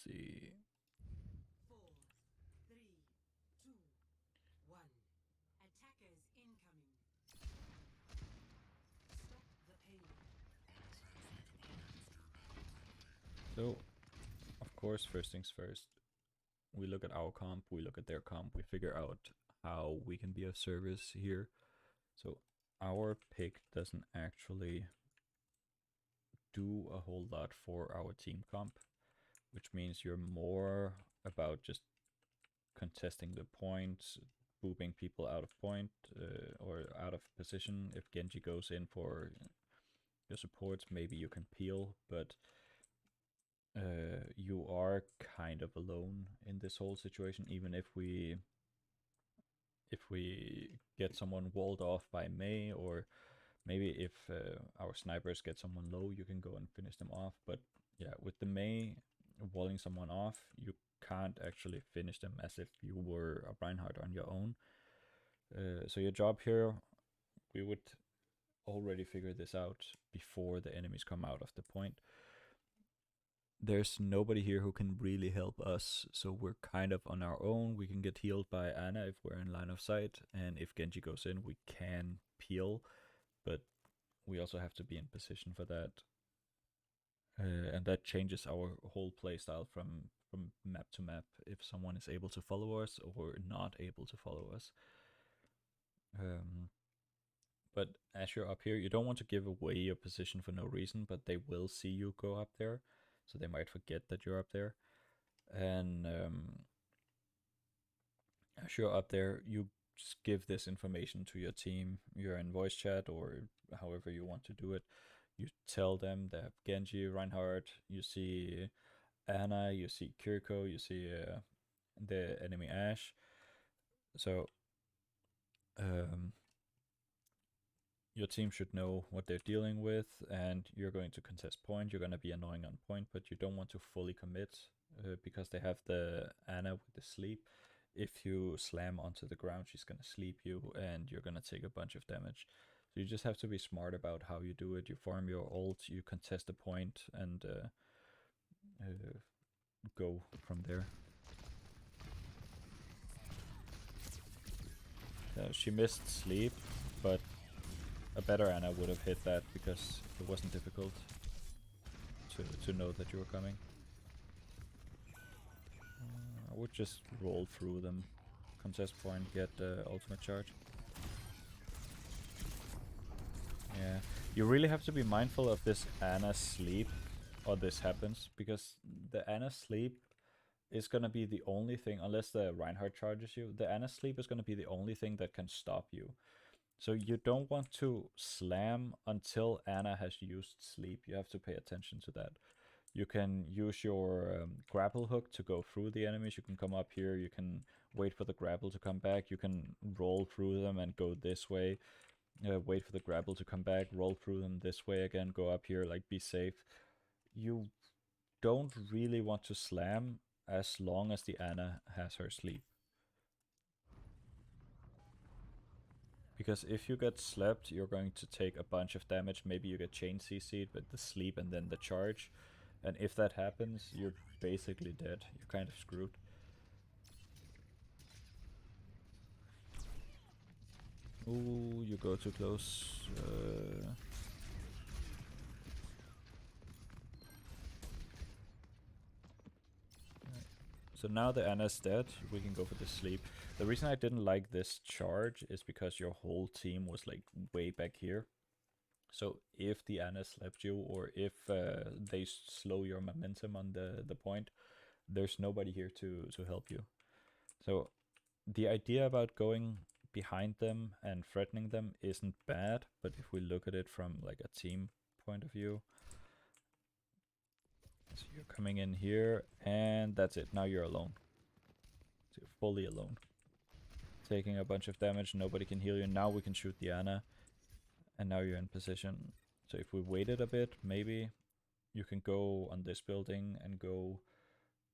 see. 4, 3, 2, 1. Attackers incoming. Stop the payload. So, of course, first things first, we look at our comp, we look at their comp, we figure out how we can be of service here. So, our pick doesn't actually do a whole lot for our team comp, which means you're more about just contesting the points, booping people out of point or out of position. If Genji goes in for your supports, maybe you can peel, but you are kind of alone in this whole situation. Even if we get someone walled off by Mei, or maybe if our snipers get someone low, you can go and finish them off. But yeah, with the Mei walling someone off, you can't actually finish them as if you were a Reinhardt on your own. So your job here, we would already figure this out before the enemies come out of the point. There's nobody here who can really help us, so we're kind of on our own. We can get healed by Ana if we're in line of sight, and if Genji goes in, we can peel, but we also have to be in position for that. And that changes our whole playstyle from map to map, if someone is able to follow us or not able to follow us. But as you're up here, you don't want to give away your position for no reason, but they will see you go up there, so they might forget that you're up there. And as you're up there, you just give this information to your team. You're in voice chat or however you want to do it. You tell them they have Genji, Reinhardt, you see Ana, you see Kiriko, you see the enemy Ashe. So your team should know what they're dealing with, and you're going to contest point. You're going to be annoying on point, but you don't want to fully commit because they have the Ana with the sleep. If you slam onto the ground, she's going to sleep you, and you're going to take a bunch of damage. So you just have to be smart about how you do it. You farm your ult, you contest the point, and go from there. She missed sleep, but a better Ana would have hit that because it wasn't difficult to know that you were coming. I would just roll through them, contest point, get the ultimate charge. Yeah, you really have to be mindful of this Ana sleep, or this happens, because the Ana sleep is gonna be the only thing, unless the Reinhardt charges you, the Ana sleep is gonna be the only thing that can stop you. So you don't want to slam until Ana has used sleep. You have to pay attention to that. You can use your grapple hook to go through the enemies. You can come up here. You can wait for the grapple to come back. You can roll through them and go this way. Wait for the grapple to come back. Roll through them this way again. Go up here. Like, be safe. You don't really want to slam as long as the Ana has her sleep. Because if you get slept, you're going to take a bunch of damage. Maybe you get chain CC'd with the sleep and then the charge. And if that happens, you're basically dead. You're kind of screwed. Ooh, you go too close. So now the Ana's dead, we can go for the sleep. The reason I didn't like this charge is because your whole team was like way back here. So if the Ana slept you, or if they slow your momentum on the point, there's nobody here to help you. So the idea about going behind them and threatening them isn't bad, but if we look at it from like a team point of view, so you're coming in here, and that's it. Now you're alone. So you're fully alone. Taking a bunch of damage, nobody can heal you. Now we can shoot the Ana, and now you're in position. So if we waited a bit, maybe you can go on this building and go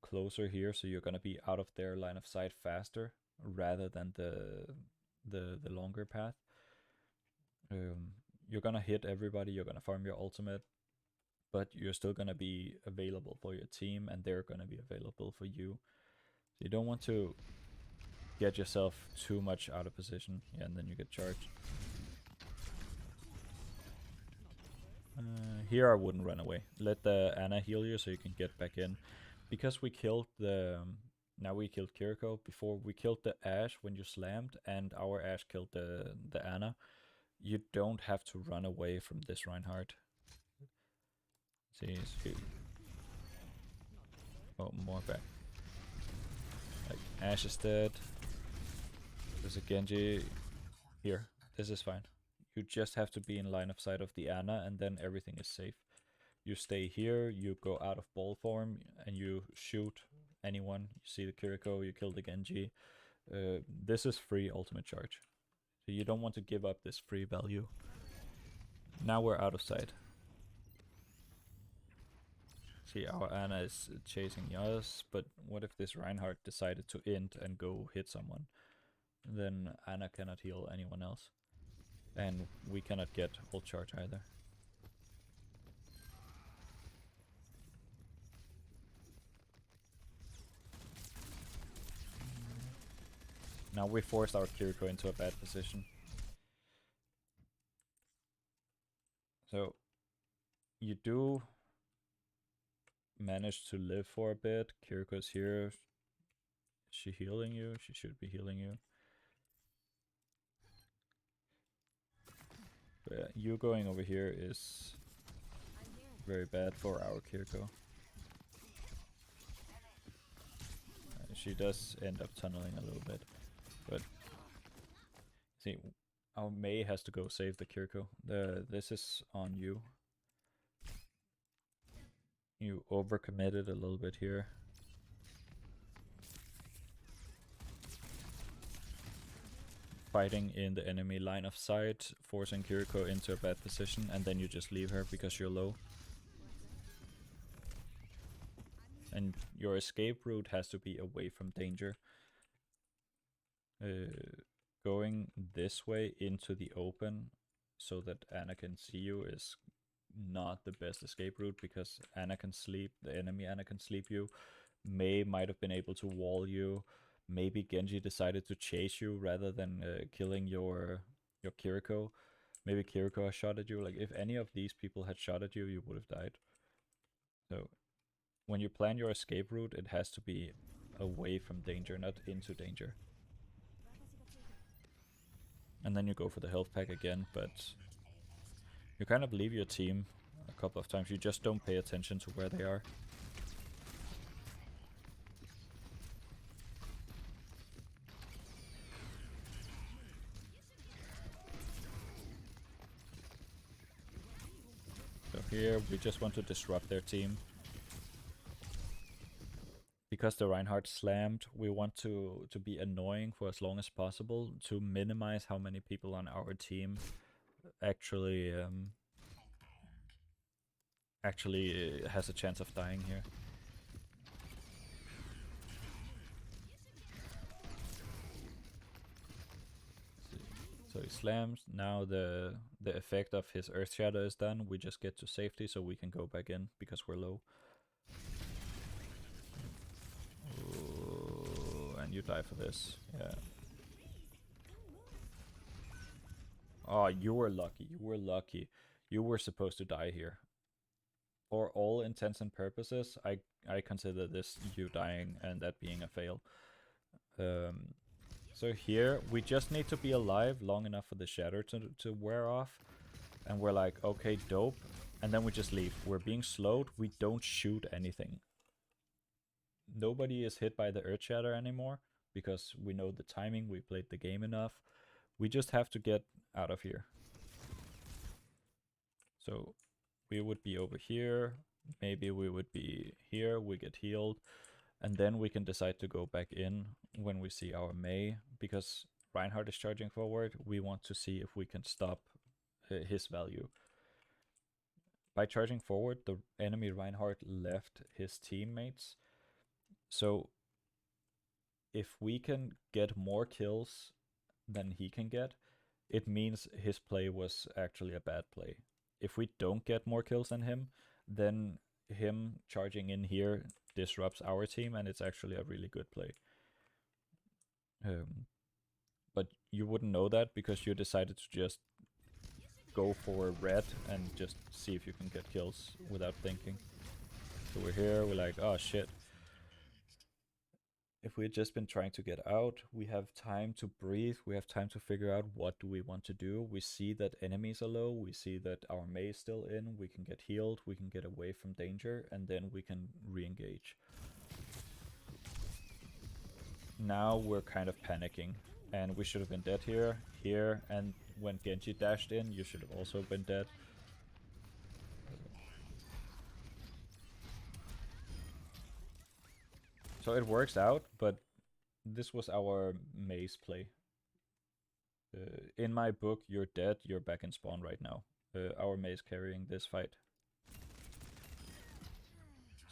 closer here, so you're gonna be out of their line of sight faster rather than the longer path. You're gonna hit everybody. You're gonna farm your ultimate. but you're still gonna be available for your team, and they're gonna be available for you. So you don't want to get yourself too much out of position, yeah, and then you get charged. Here I wouldn't run away. Let the Ana heal you so you can get back in. Because we killed the... now we killed Kiriko. Before we killed the Ashe when you slammed, and our Ashe killed the Ana. You don't have to run away from this Reinhardt. See, oh, more back. Like, Ashe is dead. There's a Genji. Here, this is fine. You just have to be in line of sight of the Ana, and then everything is safe. You stay here, you go out of ball form, and you shoot anyone. You see the Kiriko, you kill the Genji. This is free ultimate charge. So you don't want to give up this free value. Now we're out of sight. See, our Ana is chasing us, but what if this Reinhardt decided to int and go hit someone? Then Ana cannot heal anyone else. And we cannot get ult charge either. Now we forced our Kiriko into a bad position. So you do manage to live for a bit. Kiriko's here. Is she healing you? She should be healing you. But yeah, you going over here is very bad for our Kiriko. She does end up tunneling a little bit. But see, our Mei has to go save the Kiriko. This is on you. You overcommitted a little bit here. Fighting in the enemy line of sight, forcing Kiriko into a bad position, and then you just leave her because you're low. And your escape route has to be away from danger. Going this way into the open so that Ana can see you is not the best escape route, because Ana can sleep, the enemy Ana can sleep you. Mei might have been able to wall you. Maybe Genji decided to chase you rather than killing your Kiriko. Maybe Kiriko has shot at you. Like, if any of these people had shot at you, you would have died. So when you plan your escape route, it has to be away from danger, not into danger. And then you go for the health pack again, but you kind of leave your team a couple of times. You just don't pay attention to where they are. So here we just want to disrupt their team. Because the Reinhardt slammed, we want to be annoying for as long as possible to minimize how many people on our team actually has a chance of dying here. So he slams. Now the effect of his Earth Shadow is done. We just get to safety so we can go back in because we're low. Ooh, and you die for this. Yeah. Oh, you were lucky. You were lucky. You were supposed to die here. For all intents and purposes, I consider this you dying and that being a fail. So here, we just need to be alive long enough for the shadow to wear off. And we're like, okay, dope. And then we just leave. We're being slowed. We don't shoot anything. Nobody is hit by the Earth Shatter anymore, because we know the timing, we played the game enough. We just have to get out of here. So we would be over here. Maybe we would be here. We get healed. And then we can decide to go back in when we see our Mei, because Reinhardt is charging forward. We want to see if we can stop his value. By charging forward, the enemy Reinhardt left his teammates. So if we can get more kills than he can get, it means his play was actually a bad play. If we don't get more kills than him, then him charging in here disrupts our team, and it's actually a really good play. But you wouldn't know that because you decided to just go for red and just see if you can get kills without thinking. So we're here, we're like, oh shit. If we had just been trying to get out, we have time to breathe, we have time to figure out what do we want to do. We see that enemies are low, we see that our Mei is still in, we can get healed, we can get away from danger, and then we can re-engage. Now we're kind of panicking, and we should have been dead here, and when Genji dashed in, you should have also been dead. So it works out, but this was our Mei's play. In my book, you're dead, you're back in spawn right now. Our Mei is carrying this fight.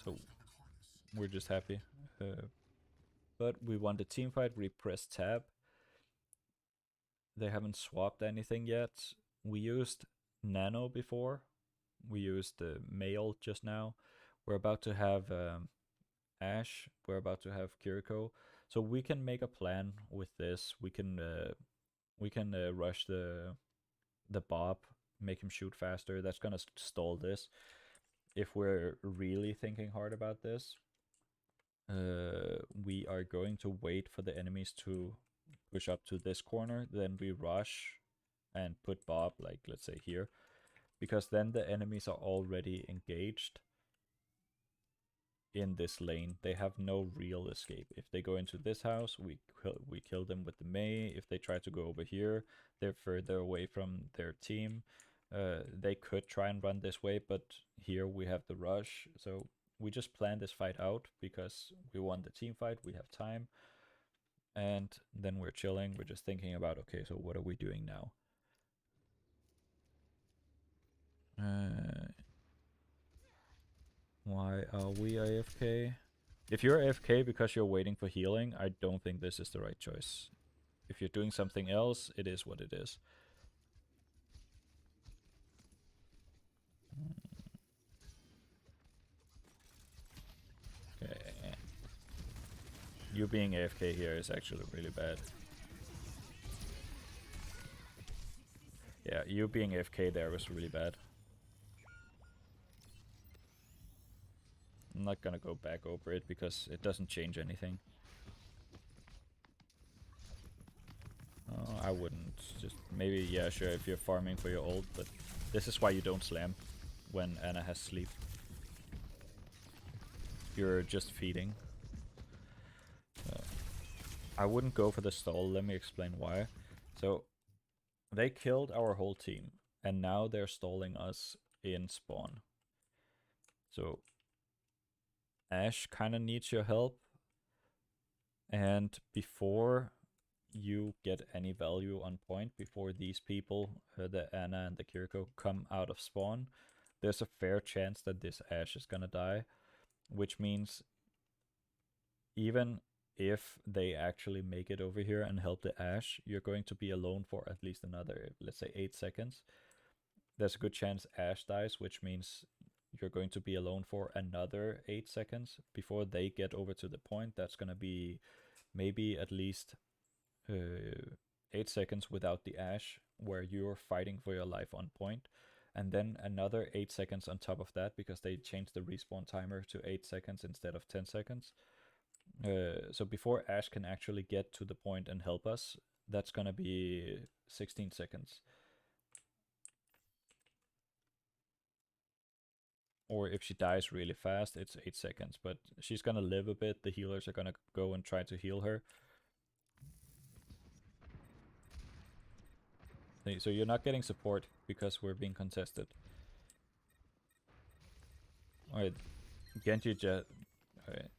So we're just happy. But we won the team fight, we pressed tab. They haven't swapped anything yet. We used Nano before. We used Mail just now. We're about to have Ashe. We're about to have Kiriko. So we can make a plan with this. We can rush the Bob, make him shoot faster. That's gonna stall this. If we're really thinking hard about this, we are going to wait for the enemies to push up to this corner, then we rush and put Bob, like, let's say here, because then the enemies are already engaged in this lane. They have no real escape. If they go into this house, we kill them with the Mei. If they try to go over here, they're further away from their team. They could try and run this way, but here we have the rush. So we just plan this fight out because we won the team fight, we have time. And then we're chilling, we're just thinking about, okay, so what are we doing now? Why are we AFK? If you're AFK because you're waiting for healing, I don't think this is the right choice. If you're doing something else, it is what it is. Okay. You being AFK here is actually really bad. Yeah, you being AFK there was really bad. I'm not gonna go back over it because it doesn't change anything. I wouldn't. Just maybe, yeah, sure, if you're farming for your ult, but this is why you don't slam when Ana has sleep. You're just feeding. I wouldn't go for the stall. Let me explain why. So they killed our whole team, and now they're stalling us in spawn. So Ashe kind of needs your help, and before you get any value on point, before these people, the Ana and the Kiriko, come out of spawn, there's a fair chance that this Ashe is gonna die, which means even if they actually make it over here and help the Ashe, you're going to be alone for at least another, let's say, 8 seconds. There's a good chance Ashe dies, which means you're going to be alone for another 8 seconds before they get over to the point. That's going to be maybe at least 8 seconds without the Ashe, where you're fighting for your life on point. And then another 8 seconds on top of that, because they changed the respawn timer to 8 seconds instead of 10 seconds. So before Ashe can actually get to the point and help us, that's gonna be 16 seconds. Or if she dies really fast, it's 8 seconds. But she's gonna live a bit, the healers are gonna go and try to heal her. So you're not getting support because we're being contested. Alright, Genji Jet. Alright.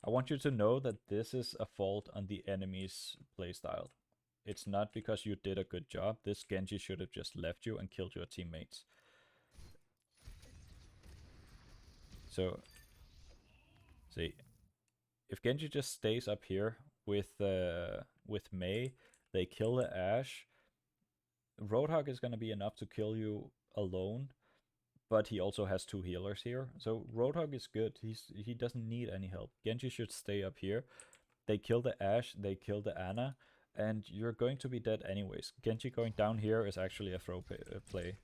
I want you to know that this is a fault on the enemy's playstyle. It's not because you did a good job. This Genji should have just left you and killed your teammates. So, see, if Genji just stays up here with Mei, they kill the Ashe. Roadhog is gonna be enough to kill you alone, but he also has 2 healers here. So Roadhog is good. He doesn't need any help. Genji should stay up here. They kill the Ashe, they kill the Ana, and you're going to be dead anyways. Genji going down here is actually a throw play.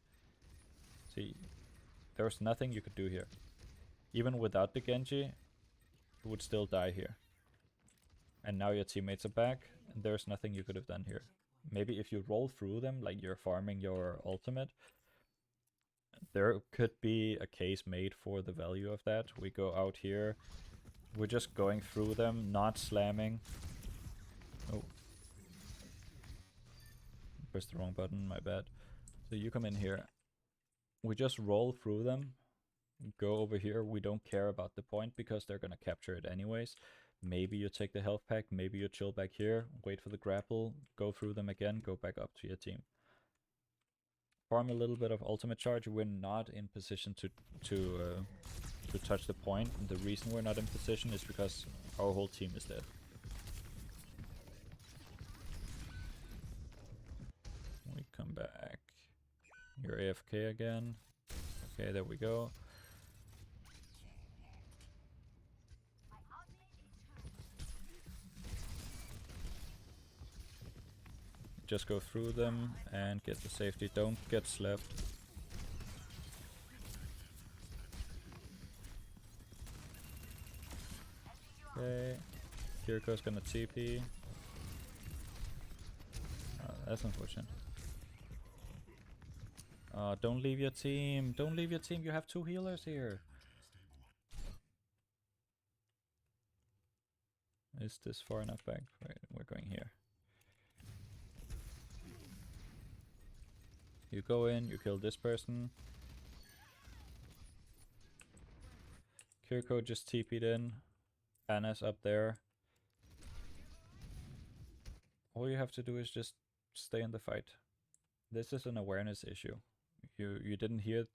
See, there's nothing you could do here. Even without the Genji, you would still die here. And now your teammates are back, and there's nothing you could have done here. Maybe if you roll through them, like you're farming your ultimate, there could be a case made for the value of that. We go out here, we're just going through them, not slamming. Oh. Pressed the wrong button, my bad. So you come in here. We just roll through them, go over here. We don't care about the point because they're gonna capture it anyways. Maybe you take the health pack, maybe you chill back here, wait for the grapple, go through them again, go back up to your team. Farm a little bit of ultimate charge. We're not in position to touch the point. And the reason we're not in position is because our whole team is dead. We come back. You're AFK again. Okay, there we go. Just go through them and get the safety. Don't get slapped. Okay. Kiriko's gonna TP. Oh, that's unfortunate. Don't leave your team. Don't leave your team. You have 2 healers here. Is this far enough back? Right, we're going here. You go in, you kill this person. Kiriko just TP'd in. Ana's up there. All you have to do is just stay in the fight. This is an awareness issue. You didn't hear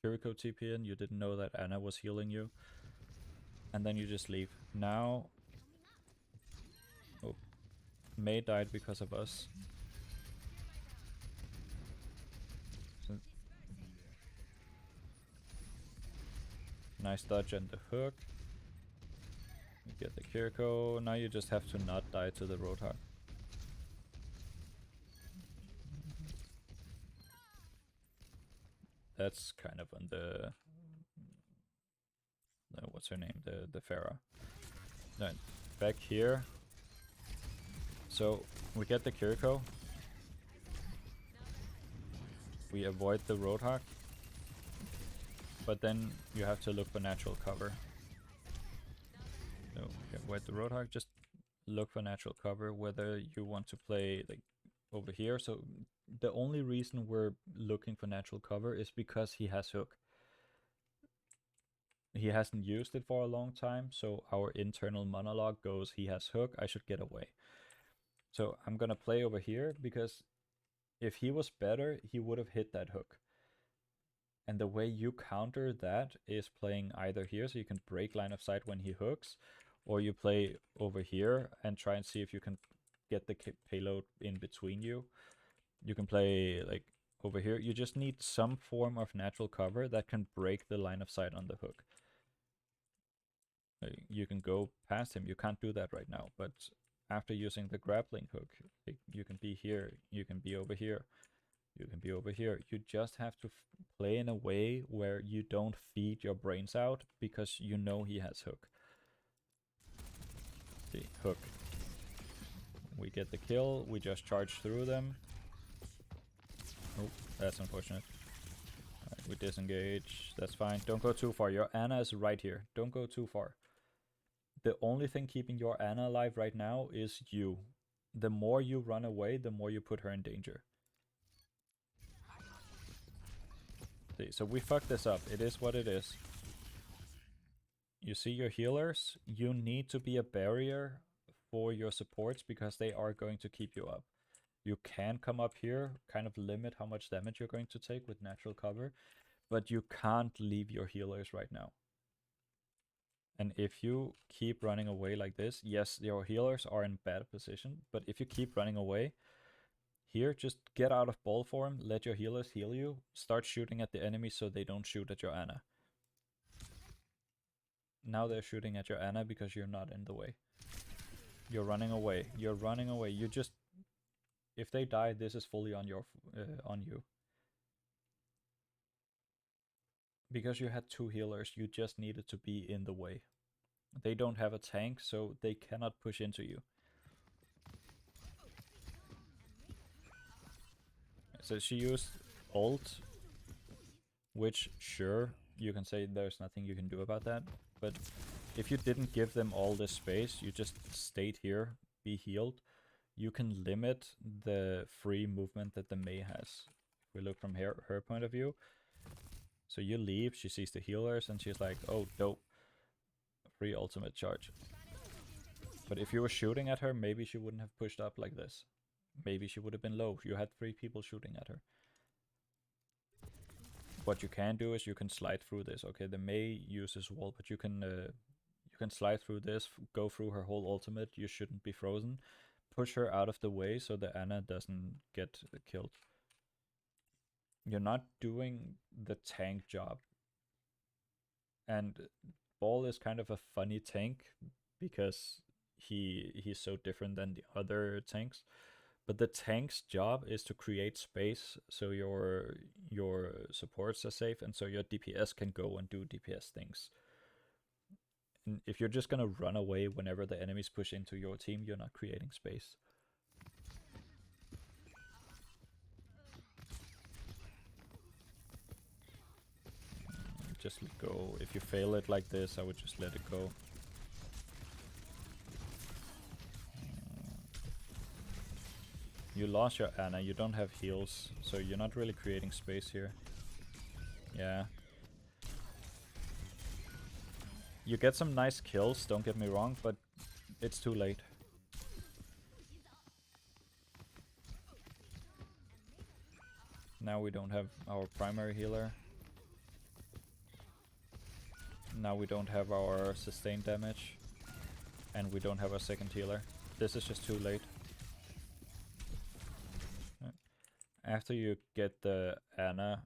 Kiriko TP in, you didn't know that Ana was healing you. And then you just leave. Now... Oh. Mei died because of us. So nice dodge and the hook. You get the Kiriko. Now you just have to not die to the Roadhog. That's kind of on the what's her name? The Pharah. No, back here. So we get the Kiriko. We avoid the Roadhog. But then you have to look for natural cover. So avoid the Roadhog, just look for natural cover, whether you want to play like over here. So the only reason we're looking for natural cover is because he has hook. He hasn't used it for a long time, so our internal monologue goes, he has hook, I should get away. So I'm gonna play over here, because if he was better, he would have hit that hook. And the way you counter that is playing either here, so you can break line of sight when he hooks, or you play over here and try and see if you can get the payload in between you. You can play like over here. You just need some form of natural cover that can break the line of sight on the hook. You can go past him. You can't do that right now, but after using the grappling hook, you can be here, you can be over here, you can be over here. You just have to play in a way where you don't feed your brains out, because you know he has hook. See, hook. We get the kill, we just charge through them. Oh, that's unfortunate. Alright, we disengage, that's fine. Don't go too far, your Ana is right here. Don't go too far. The only thing keeping your Ana alive right now is you. The more you run away, the more you put her in danger. See, so we fucked this up. It is what it is. You see your healers? You need to be a barrier for your supports, because they are going to keep you up. You can come up here, kind of limit how much damage you're going to take with natural cover, but you can't leave your healers right now. And if you keep running away like this, yes, your healers are in bad position, but if you keep running away, Here, just get out of ball form, let your healers heal you, start shooting at the enemy so they don't shoot at your Ana. Now they're shooting at your Ana because you're not in the way. You're running away. You're running away. You just... If they die, this is fully on your on you. Because you had 2 healers, you just needed to be in the way. They don't have a tank, so they cannot push into you. So she used ult, which, sure, you can say there's nothing you can do about that, but if you didn't give them all this space, you just stayed here, be healed, you can limit the free movement that the Mei has. If we look from her point of view, so you leave, she sees the healers, and she's like, oh, dope, free ultimate charge. But if you were shooting at her, maybe she wouldn't have pushed up like this. Maybe she would have been low. You had 3 people shooting at her. What you can do is you can slide through this. Okay, the Mei uses wall, but you can slide through this, go through her whole ultimate. You shouldn't be frozen. Push her out of the way so the Ana doesn't get killed. You're not doing the tank job. And Ball is kind of a funny tank because he's so different than the other tanks. But the tank's job is to create space so your supports are safe and so your DPS can go and do DPS things. And if you're just gonna run away whenever the enemies push into your team, you're not creating space. Just let go. If you fail it like this, I would just let it go. You lost your Ana, you don't have heals, so you're not really creating space here. Yeah. You get some nice kills, don't get me wrong, but it's too late. Now we don't have our primary healer. Now we don't have our sustained damage. And we don't have our second healer. This is just too late. After you get the Ana,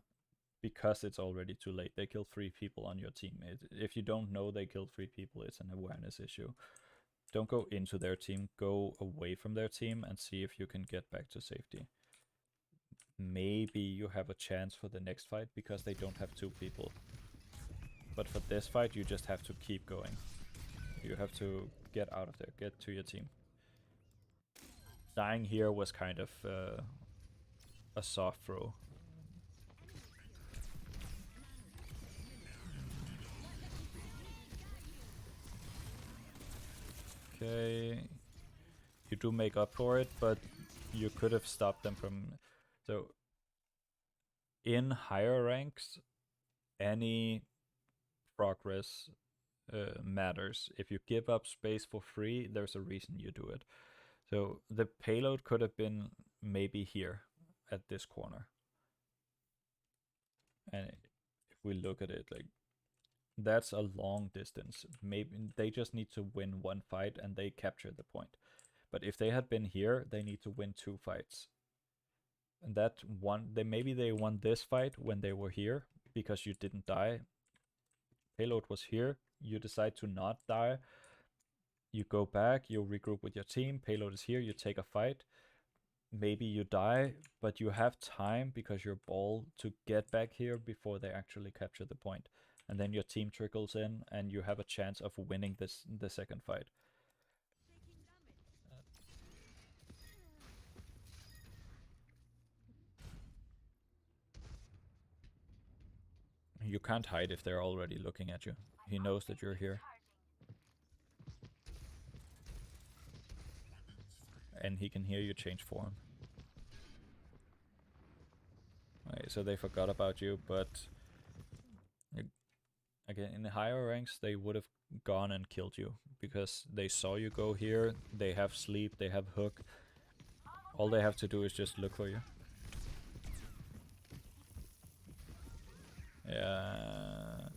because it's already too late, they kill 3 people on your team. If you don't know they killed 3 people, it's an awareness issue. Don't go into their team, go away from their team and see if you can get back to safety. Maybe you have a chance for the next fight because they don't have 2 people. But for this fight, you just have to keep going. You have to get out of there, get to your team. Dying here was kind of a soft throw. Okay. You do make up for it, but you could have stopped them from... So, in higher ranks, any progress matters. If you give up space for free, there's a reason you do it. So the payload could have been maybe here at this corner. And if we look at it, like, that's a long distance. Maybe they just need to win 1 fight and they capture the point. But if they had been here, they need to win 2 fights. And that one, maybe they won this fight when they were here because you didn't die. Payload was here. You decide to not die. You go back, you regroup with your team. Payload is here. You take a fight. Maybe you die, but you have time because you're Ball to get back here before they actually capture the point. And then your team trickles in and you have a chance of winning the second fight. You can't hide if they're already looking at you. He knows that you're here. And he can hear you change form. Okay, so they forgot about you, but again, in the higher ranks, they would have gone and killed you because they saw you go here. They have sleep, they have hook. All they have to do is just look for you. Yeah.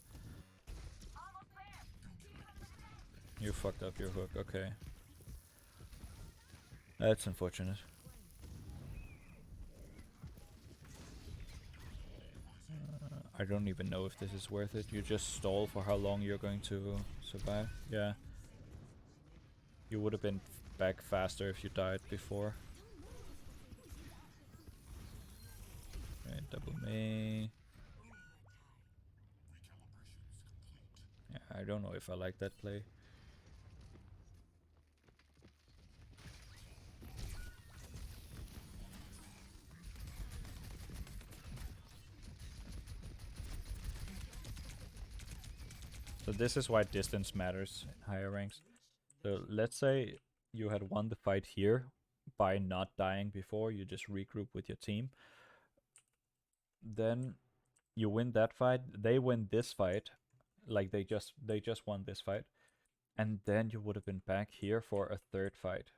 You fucked up your hook, okay. That's unfortunate. I don't even know if this is worth it. You just stall for how long you're going to survive. Yeah. You would have been back faster if you died before. Okay, double May. Yeah, I don't know if I like that play. So this is why distance matters in higher ranks. So let's say you had won the fight here by not dying before, you just regroup with your team. Then you win that fight, they win this fight, like they just won this fight, and then you would have been back here for a third fight.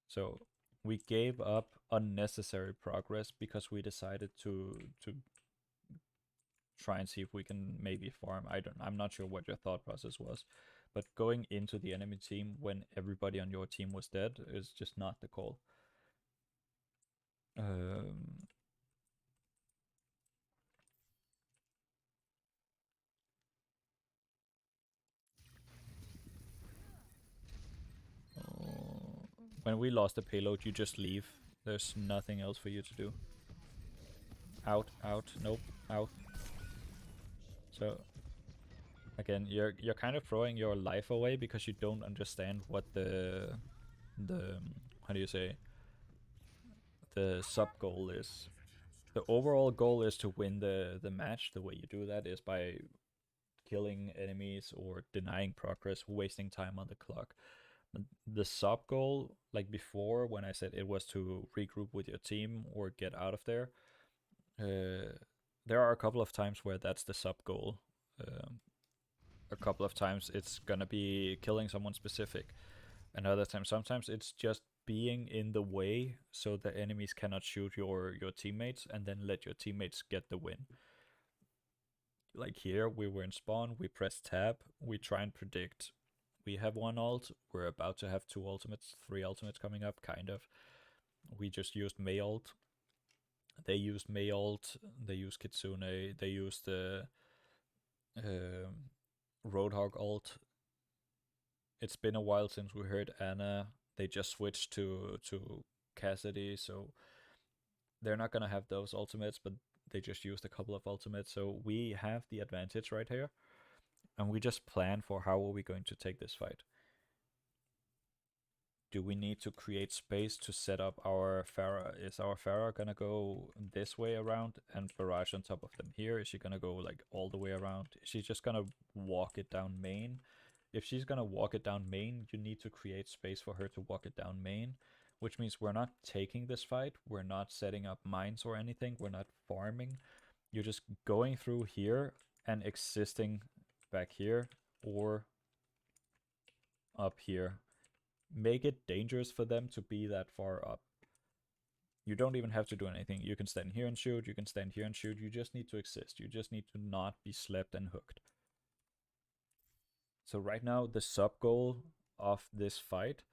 So we gave up unnecessary progress because we decided to try and see if we can maybe farm. I'm not sure what your thought process was, but going into the enemy team when everybody on your team was dead is just not the call. Um, when we lost the payload, you just leave. There's nothing else for you to do. Out, out, nope, out. So again, you're kind of throwing your life away because you don't understand what the how do you say, the sub goal is. The overall goal is to win the match. The way you do that is by killing enemies or denying progress, wasting time on the clock. The sub goal, like before when I said it was to regroup with your team or get out of there, there are a couple of times where that's the sub goal. A couple of times it's gonna be killing someone specific. Another time, sometimes it's just being in the way so the enemies cannot shoot your teammates and then let your teammates get the win. Like here, we were in spawn, we press tab, we try and predict. We have one ult, we're about to have two ultimates, three ultimates coming up, kind of. We just used Mei ult. They used Mei ult, they used Kitsune, they used the Roadhog ult. It's been a while since we heard Anna. They just switched to Cassidy, so they're not gonna have those ultimates, but they just used a couple of ultimates, so we have the advantage right here, and we just plan for how are we going to take this fight. Do we need to create space to set up our Pharah? Is our Pharah gonna go this way around and barrage on top of them here? Is she gonna go like all the way around? Is she just gonna walk it down main? If she's gonna walk it down main, you need to create space for her to walk it down main, which means we're not taking this fight, we're not setting up mines or anything, we're not farming. You're just going through here and existing back here or up here. Make it dangerous for them to be that far up. You don't even have to do anything. You can stand here and shoot, you can stand here and shoot, you just need to exist. You just need to not be slept and hooked. So right now, the sub goal of this fight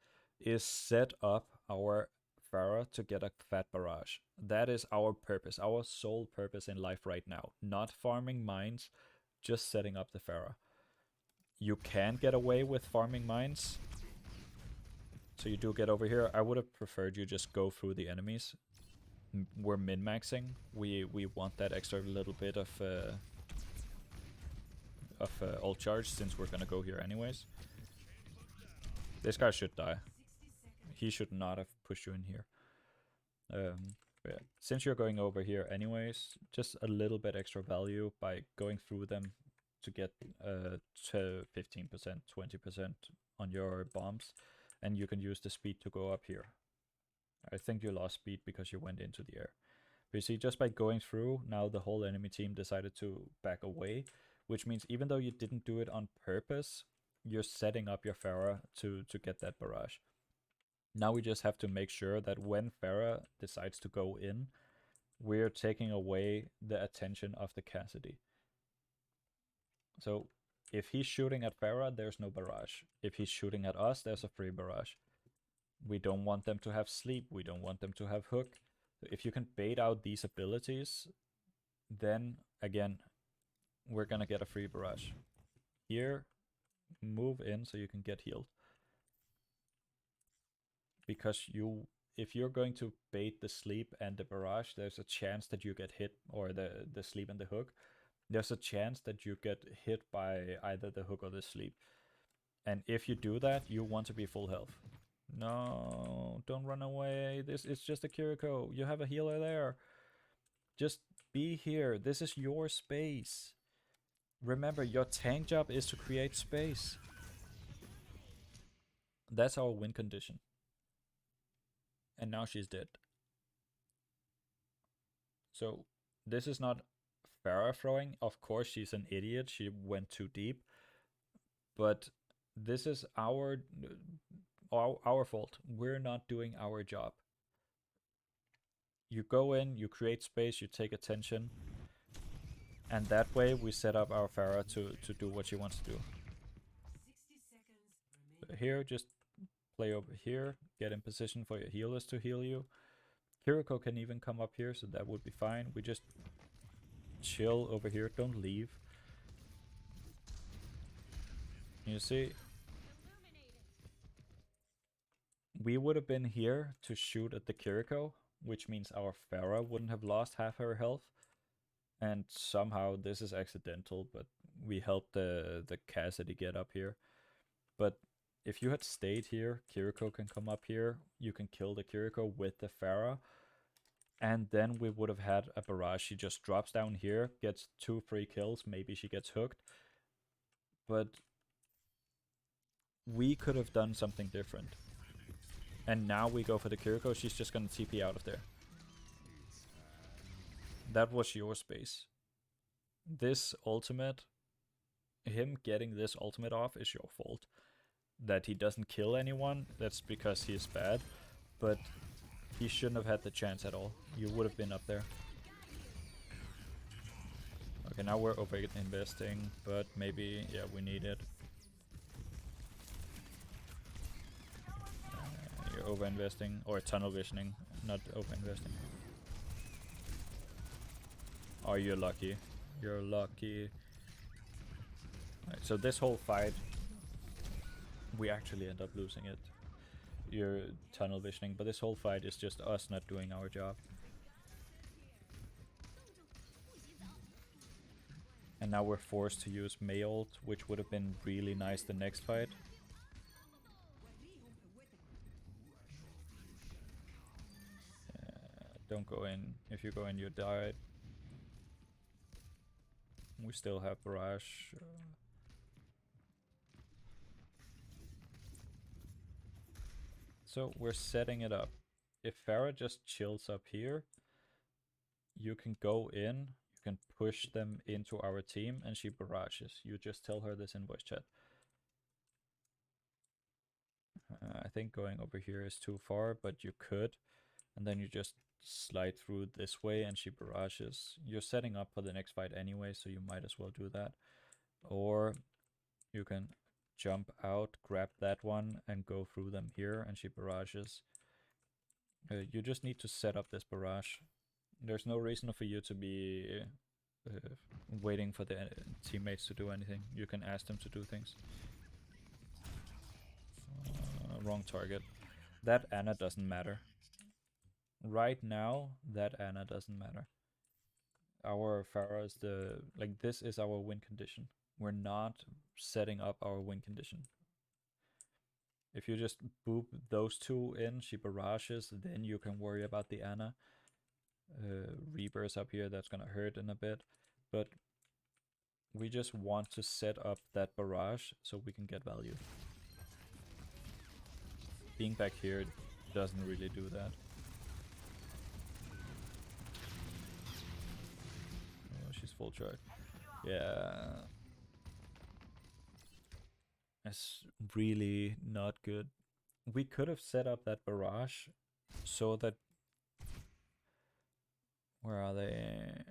is set up our Pharah to get a fat barrage. That is our purpose, our sole purpose in life right now. Not farming mines, just setting up the Pharah. You can get away with farming mines. So you do get over here. I would have preferred you just go through the enemies. We're min-maxing. We want that extra little bit of ult charge since we're gonna go here anyways. This guy should die. He should not have pushed you in here. Yeah. Since you're going over here anyways, just a little bit extra value by going through them to get to 15%, 20% on your bombs, and you can use the speed to go up here. I think you lost speed because you went into the air. But you see, just by going through, now the whole enemy team decided to back away, which means even though you didn't do it on purpose, you're setting up your Pharah to get that barrage. Now we just have to make sure that when Pharah decides to go in, we're taking away the attention of the Cassidy. So if he's shooting at Pharah, there's no barrage. If he's shooting at us, there's a free barrage. We don't want them to have sleep. We don't want them to have hook. If you can bait out these abilities, then again, we're gonna get a free barrage. Here, move in so you can get healed. Because if you're going to bait the sleep and the barrage, there's a chance that you get hit, or the sleep and the hook. There's a chance that you get hit by either the hook or the sleep. And if you do that, you want to be full health. No, don't run away. This is just a Kiriko. You have a healer there. Just be here. This is your space. Remember, your tank job is to create space. That's our win condition. And now she's dead. So this is not Farah throwing. Of course, she's an idiot. She went too deep. But this is our fault. We're not doing our job. You go in, you create space, you take attention, and that way we set up our Farah to do what she wants to do. 60 seconds Here, just play over here, get in position for your healers to heal you. Kiriko can even come up here, so that would be fine. We just chill over here, don't leave. You see, we would have been here to shoot at the Kiriko, which means our Farah wouldn't have lost half her health. And somehow this is accidental, but we helped the Cassidy get up here. But if you had stayed here, Kiriko can come up here. You can kill the Kiriko with the Farah. And then we would have had a barrage. She just drops down here, gets 2 free kills. Maybe she gets hooked. But we could have done something different. And now we go for the Kiriko. She's just going to TP out of there. That was your space. This ultimate, him getting this ultimate off is your fault. That he doesn't kill anyone, that's because he's bad. But he shouldn't have had the chance at all. You would have been up there. Okay, now we're over investing, but maybe, yeah, we need it. You're over investing, or tunnel visioning, not over investing. Oh, you're lucky. You're lucky. Right, so this whole fight, we actually end up losing it. You're tunnel visioning, but this whole fight is just us not doing our job. And now we're forced to use Mei ult, which would have been really nice the next fight. Don't go in. If you go in, you died. We still have barrage. So we're setting it up. If Farah just chills up here, you can go in, you can push them into our team, and she barrages. You just tell her this in voice chat. I think going over here is too far, but you could. And then you just slide through this way and she barrages. You're setting up for the next fight anyway, so you might as well do that. Or you can jump out, grab that one, and go through them here, and she barrages. You just need to set up this barrage. There's no reason for you to be waiting for the teammates to do anything. You can ask them to do things. Wrong target. That Ana doesn't matter. Right now, that Ana doesn't matter. Our Pharah is this is our win condition. We're not setting up our win condition. If you just boop those two in, she barrages, then you can worry about the Ana. Reaper's up here, that's gonna hurt in a bit. But we just want to set up that barrage so we can get value. Being back here doesn't really do that. Oh, she's full charge. Yeah. That's really not good. We could have set up that barrage so that... Where are they?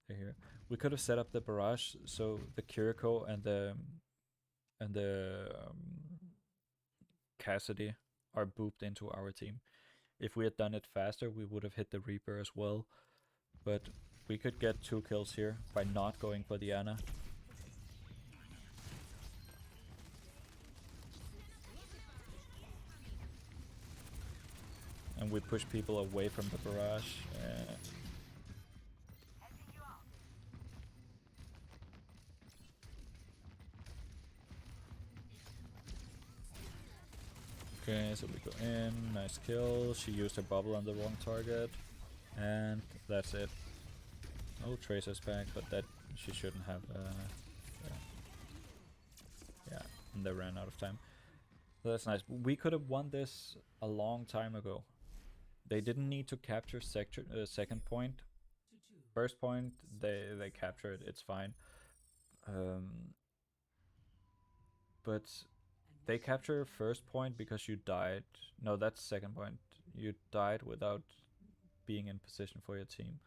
They're here. We could have set up the barrage so the Kiriko and the Cassidy are booped into our team. If we had done it faster, we would have hit the Reaper as well. But We could get 2 kills here by not going for the Ana. And we push people away from the barrage. Okay, so we go in, nice kill. She used her bubble on the wrong target. And that's it. Oh, Tracer's back, but that she shouldn't have. Yeah, and they ran out of time. So that's nice. We could have won this a long time ago. They didn't need to capture second point. First point, they captured. It's fine. But they capture first point because you died. No, that's second point. You died without being in position for your team.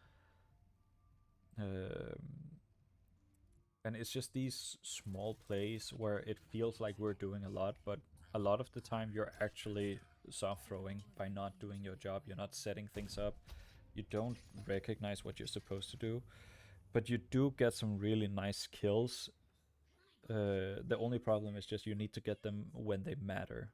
And it's just these small plays where it feels like we're doing a lot, but a lot of the time you're actually soft throwing by not doing your job. You're not setting things up. You don't recognize what you're supposed to do, but you do get some really nice kills. The only problem is just you need to get them when they matter.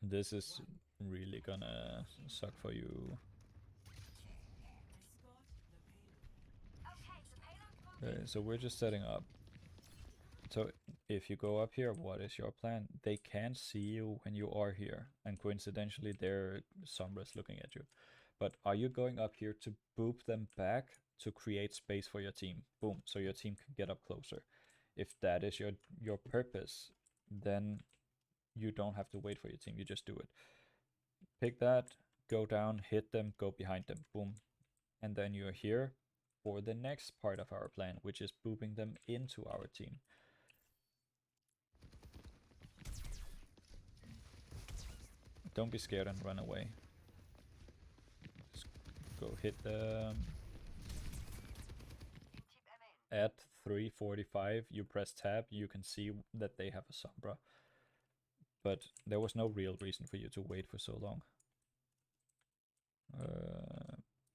This is really gonna suck for you. Okay, so we're just setting up. So if you go up here, what is your plan? They can't see you when you are here, and coincidentally their Sombra's looking at you. But are you going up here to boop them back to create space for your team? Boom, so your team can get up closer. If that is your purpose, then you don't have to wait for your team, you just do it. Pick that, go down, hit them, go behind them, boom. And then you're here for the next part of our plan, which is booping them into our team. Don't be scared and run away. Just go hit them. At 3:45, you press tab, you can see that they have a Sombra. But there was no real reason for you to wait for so long.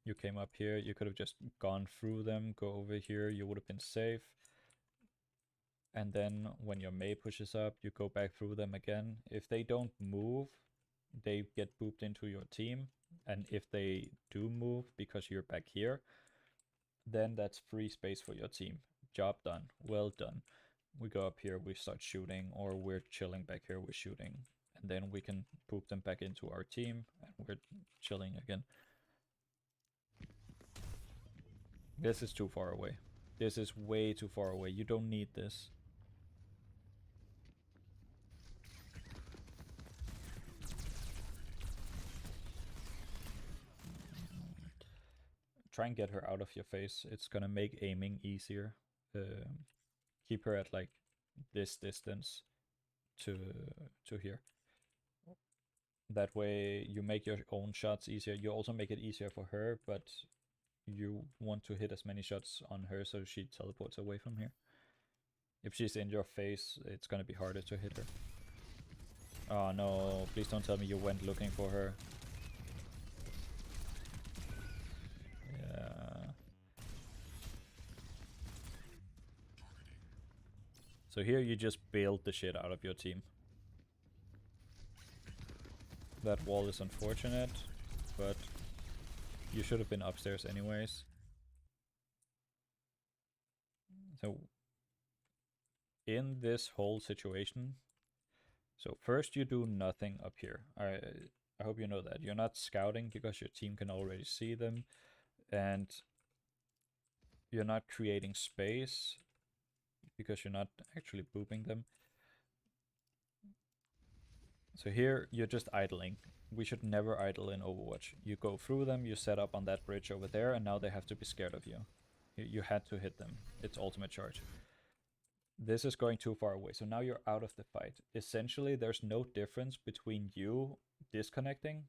You came up here, you could have just gone through them, go over here, you would have been safe. And then when your Mei pushes up, you go back through them again. If they don't move, they get booped into your team. And if they do move because you're back here, then that's free space for your team. Job done. Well done. We go up here, we start shooting, or we're chilling back here, we're shooting. And then we can boop them back into our team, and we're chilling again. This is too far away. This is way too far away. You don't need this. Try and get her out of your face. It's gonna make aiming easier. Keep her at like this distance to here. That way you make your own shots easier. You also make it easier for her, but you want to hit as many shots on her so she teleports away from here. If she's in your face, it's gonna be harder to hit her. Oh no, please don't tell me you went looking for her. Yeah. So here you just bailed the shit out of your team. That wall is unfortunate, but you should have been upstairs anyways. So in this whole situation, so first you do nothing up here. I hope you know that. You're not scouting because your team can already see them, and you're not creating space because you're not actually booping them. So here you're just idling. We should never idle in Overwatch. You go through them, you set up on that bridge over there, and now they have to be scared of you. You had to hit them. It's ultimate charge. This is going too far away, so now you're out of the fight. Essentially, there's no difference between you disconnecting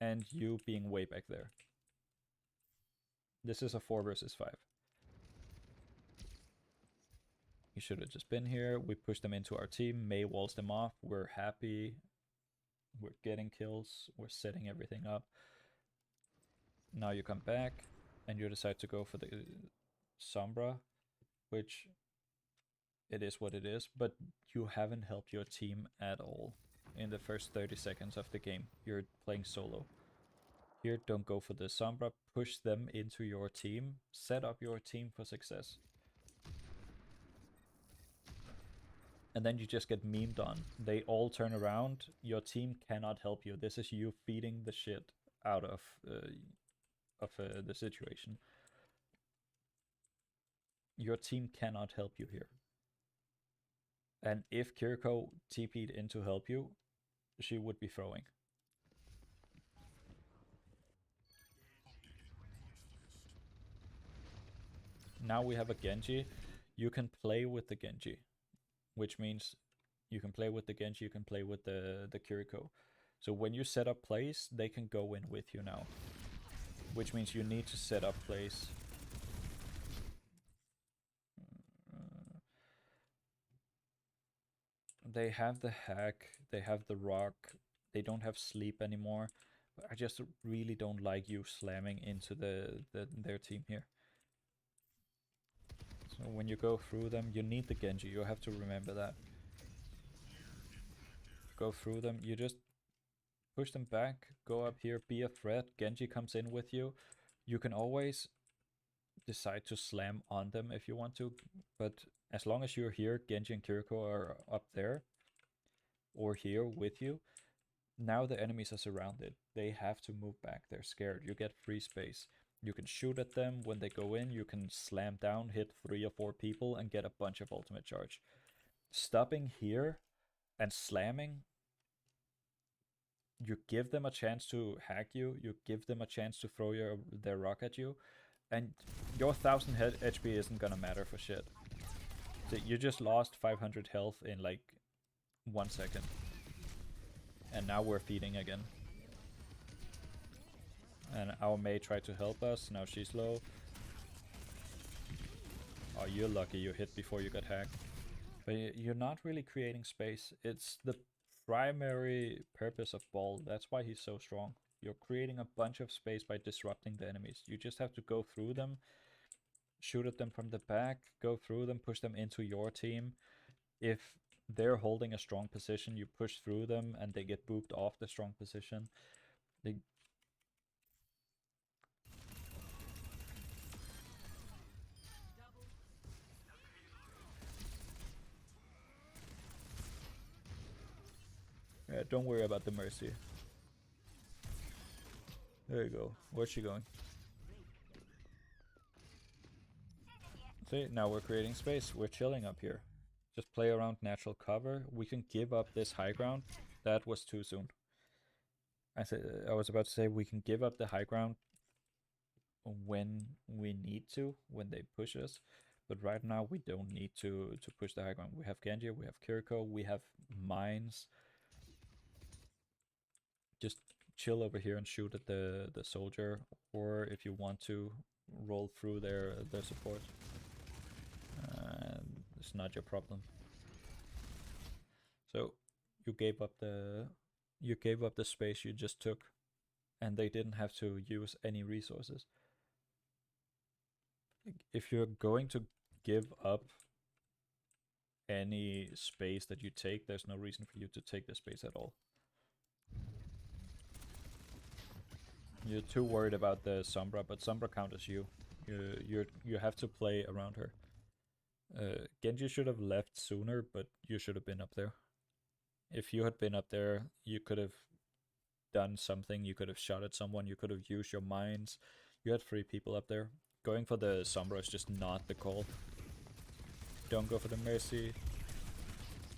and you being way back there. This is a 4 versus 5. You should have just been here. We push them into our team. Mei walls them off. We're happy. We're getting kills. We're setting everything up. Now you come back and you decide to go for the Sombra, which it is what it is, but you haven't helped your team at all in the first 30 seconds of the game. You're playing solo. Here, don't go for the Sombra. Push them into your team. Set up your team for success. And then you just get memed on. They all turn around. Your team cannot help you. This is you feeding the shit out of the situation. Your team cannot help you here. And if Kiriko TP'd in to help you, she would be throwing. Now we have a Genji. You can play with the Genji, which means you can play with the Genji, you can play with the Kiriko. So when you set up plays, they can go in with you now, which means you need to set up plays. They have the hack, they have the rock, they don't have sleep anymore. But I just really don't like you slamming into their team here. So when you go through them, you need the Genji, you have to remember that. Go through them, you just push them back, go up here, be a threat. Genji comes in with you. You can always decide to slam on them if you want to, but as long as you're here, Genji and Kiriko are up there or here with you. Now the enemies are surrounded. They have to move back. They're scared. You get free space. You can shoot at them when they go in. You can slam down, hit 3 or 4 people, and get a bunch of ultimate charge. Stopping here and slamming, you give them a chance to hack you. You give them a chance to throw their rock at you. And your 1000 HP isn't gonna matter for shit. So you just lost 500 health in like 1 second. And now we're feeding again. And our Mei tried to help us. Now she's low. Oh, you're lucky you hit before you got hacked. But you're not really creating space. It's the primary purpose of Ball. That's why he's so strong. You're creating a bunch of space by disrupting the enemies. You just have to go through them, shoot at them from the back, go through them, push them into your team. If they're holding a strong position, you push through them and they get booped off the strong position. Yeah, don't worry about the Mercy. There you go. Where's she going? See, now we're creating space. We're chilling up here. Just play around natural cover. We can give up this high ground. That was too soon. I was about to say we can give up the high ground when we need to, when they push us. But right now we don't need to push the high ground. We have Genji, we have Kiriko, we have mines. Just chill over here and shoot at the soldier, or if you want to, roll through their support. It's not your problem. So you gave up the space you just took, and they didn't have to use any resources. If you're going to give up any space that you take, there's no reason for you to take the space at all. You're too worried about the Sombra, but Sombra counters you. You have to play around her. Genji should have left sooner, but you should have been up there. If you had been up there, you could have done something. You could have shot at someone. You could have used your mines. You had 3 people up there. Going for the Sombra is just not the call. Don't go for the Mercy.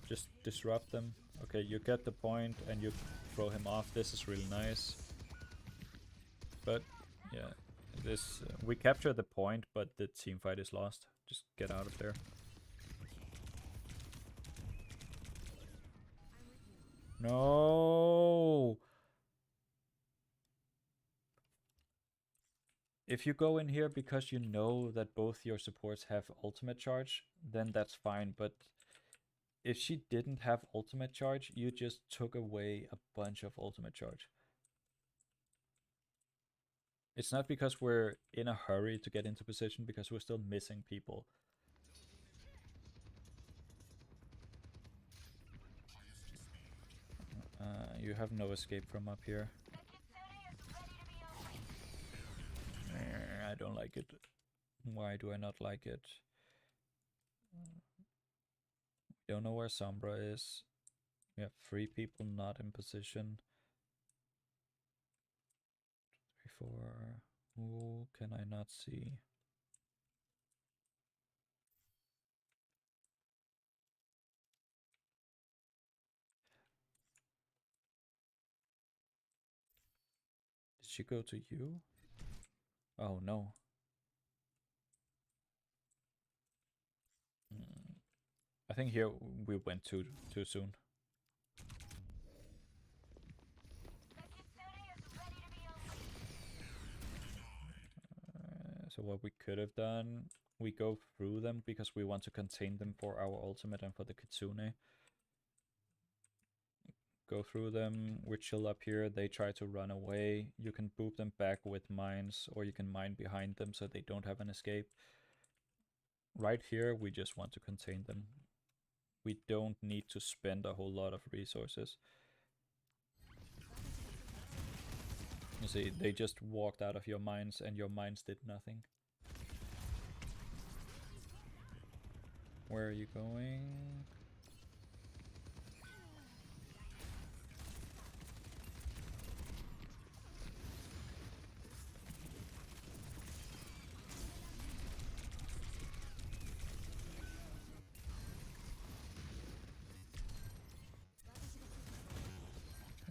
Just disrupt them. Okay, you get the point and you throw him off. This is really nice. But yeah, this we capture the point, but the team fight is lost. Just get out of there. No. If you go in here because you know that both your supports have ultimate charge, then that's fine, but if she didn't have ultimate charge, you just took away a bunch of ultimate charge. It's not because we're in a hurry to get into position, because we're still missing people. You have no escape from up here. I don't like it. Why do I not like it? Don't know where Sombra is. We have 3 people not in position. 3, 4. Who can I not see? Did she go to you? Oh no. I think here we went too soon. So what we could have done, we go through them because we want to contain them for our ultimate and for the Kitsune. Go through them, we chill up here, they try to run away. You can boop them back with mines, or you can mine behind them so they don't have an escape. Right here, we just want to contain them. We don't need to spend a whole lot of resources. You see, they just walked out of your mines and your mines did nothing. Where are you going?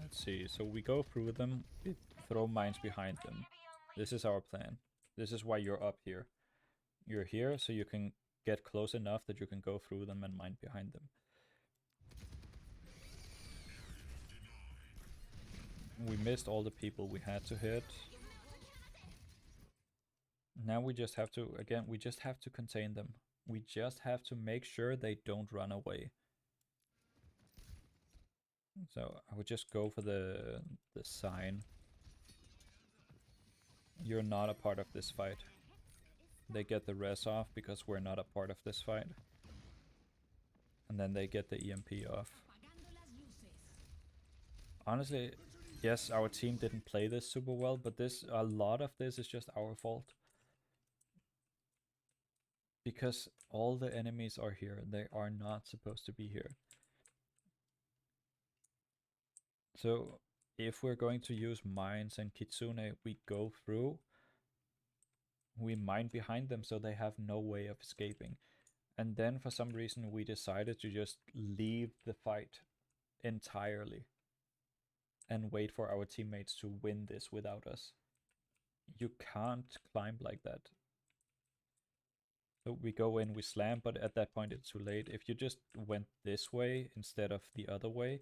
Let's see, so we go through them, we throw mines behind them. This is our plan. This is why you're up here. You're here so you can get close enough that you can go through them and mine behind them. We missed all the people we had to hit. Now we just have to, again, we just have to contain them. We just have to make sure they don't run away. So I would just go for the sign. You're not a part of this fight. They get the res off because we're not a part of this fight. And then they get the EMP off. Honestly, yes, our team didn't play this super well, but a lot of this is just our fault. Because all the enemies are here. They are not supposed to be here. So if we're going to use mines and Kitsune, we go through. We mine behind them so they have no way of escaping. And then for some reason we decided to just leave the fight entirely and wait for our teammates to win this without us. You can't climb like that. So we go in, we slam, but at that point it's too late. If you just went this way instead of the other way,